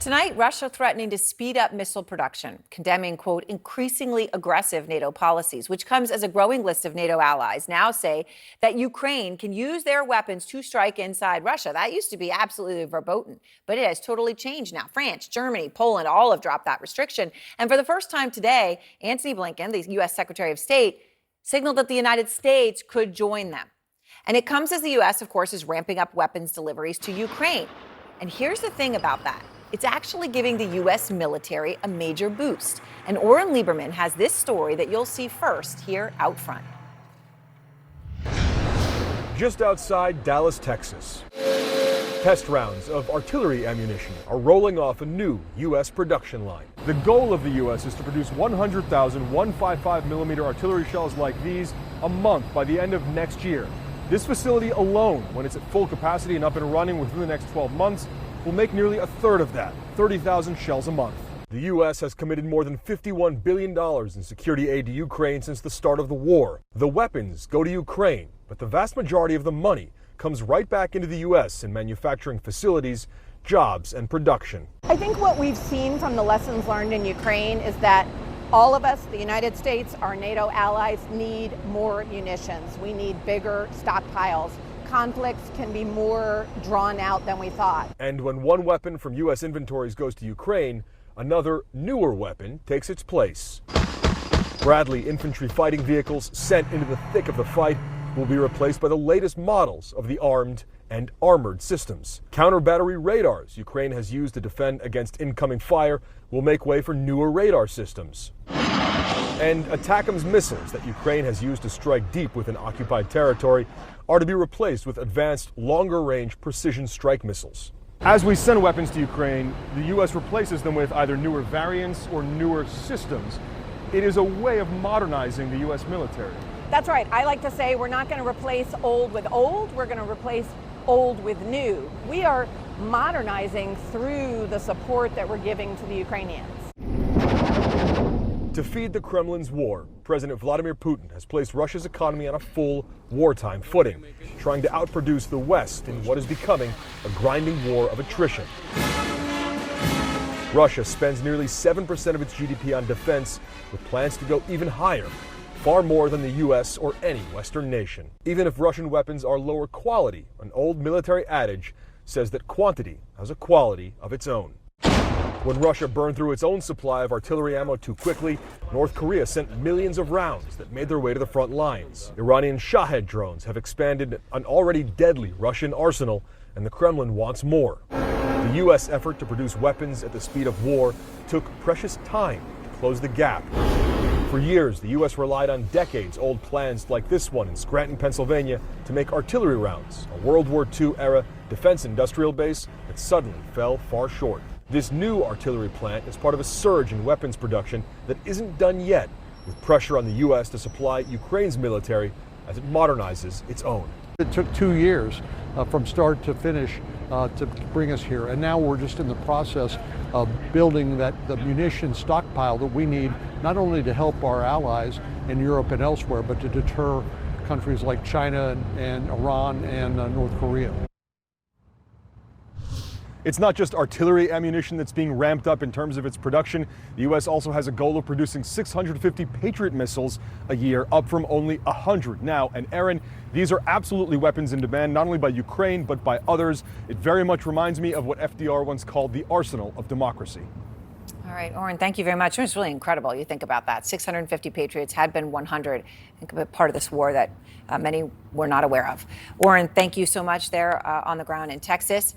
Tonight, Russia threatening to speed up missile production, condemning, quote, increasingly aggressive NATO policies, which comes as a growing list of NATO allies now say that Ukraine can use their weapons to strike inside Russia. That used to be absolutely verboten, but it has totally changed now. France, Germany, Poland all have dropped that restriction. And for the first time today, Antony Blinken, the U.S. Secretary of State, signaled that the United States could join them. And it comes as the U.S., of course, is ramping up weapons deliveries to Ukraine. And here's the thing about that. It's actually giving the U.S. military a major boost. And Oren Lieberman has this story that you'll see first here out front. Just outside Dallas, Texas, test rounds of artillery ammunition are rolling off a new U.S. production line. The goal of the U.S. is to produce 100,000 155mm artillery shells like these a month by the end of next year. This facility alone, when it's at full capacity and up and running within the next 12 months, will make nearly a third of that, 30,000 shells a month. The U.S. has committed more than $51 billion in security aid to Ukraine since the start of the war. The weapons go to Ukraine, but the vast majority of the money comes right back into the U.S. in manufacturing facilities, jobs, and production. I think what we've seen from the lessons learned in Ukraine is that all of us, the United States, our NATO allies, need more munitions. We need bigger stockpiles. Conflicts can be more drawn out than we thought. And when one weapon from U.S. inventories goes to Ukraine, another newer weapon takes its place. Bradley infantry fighting vehicles sent into the thick of the fight will be replaced by the latest models of the armed and armored systems. Counter-battery radars Ukraine has used to defend against incoming fire will make way for newer radar systems. And ATACMS missiles that Ukraine has used to strike deep within occupied territory are to be replaced with advanced, longer-range precision strike missiles. As we send weapons to Ukraine, the U.S. replaces them with either newer variants or newer systems. It is a way of modernizing the U.S. military. That's right. I like to say we're not going to replace old with old. We're going to replace old with new. We are modernizing through the support that we're giving to the Ukrainians. To feed the Kremlin's war, President Vladimir Putin has placed Russia's economy on a full wartime footing, trying to outproduce the West in what is becoming a grinding war of attrition. Russia spends nearly 7% of its GDP on defense, with plans to go even higher, far more than the U.S. or any Western nation. Even if Russian weapons are lower quality, an old military adage says that quantity has a quality of its own. When Russia burned through its own supply of artillery ammo too quickly, North Korea sent millions of rounds that made their way to the front lines. Iranian Shahed drones have expanded an already deadly Russian arsenal, and the Kremlin wants more. The U.S. effort to produce weapons at the speed of war took precious time to close the gap. For years, the U.S. relied on decades-old plans like this one in Scranton, Pennsylvania, to make artillery rounds, a World War II-era defense industrial base that suddenly fell far short. This new artillery plant is part of a surge in weapons production that isn't done yet, with pressure on the U.S. to supply Ukraine's military as it modernizes its own. It took 2 years from start to finish to bring us here, and now we're just in the process of building the munition stockpile that we need, not only to help our allies in Europe and elsewhere, but to deter countries like China and Iran and North Korea. It's not just artillery ammunition that's being ramped up in terms of its production. The U.S. also has a goal of producing 650 Patriot missiles a year, up from only 100 now. And Aaron, these are absolutely weapons in demand, not only by Ukraine, but by others. It very much reminds me of what FDR once called the arsenal of democracy. All right, Oren, thank you very much. It's really incredible. You think about that. 650 Patriots had been 100. I think a part of this war that many were not aware of. Oren, thank you so much there on the ground in Texas.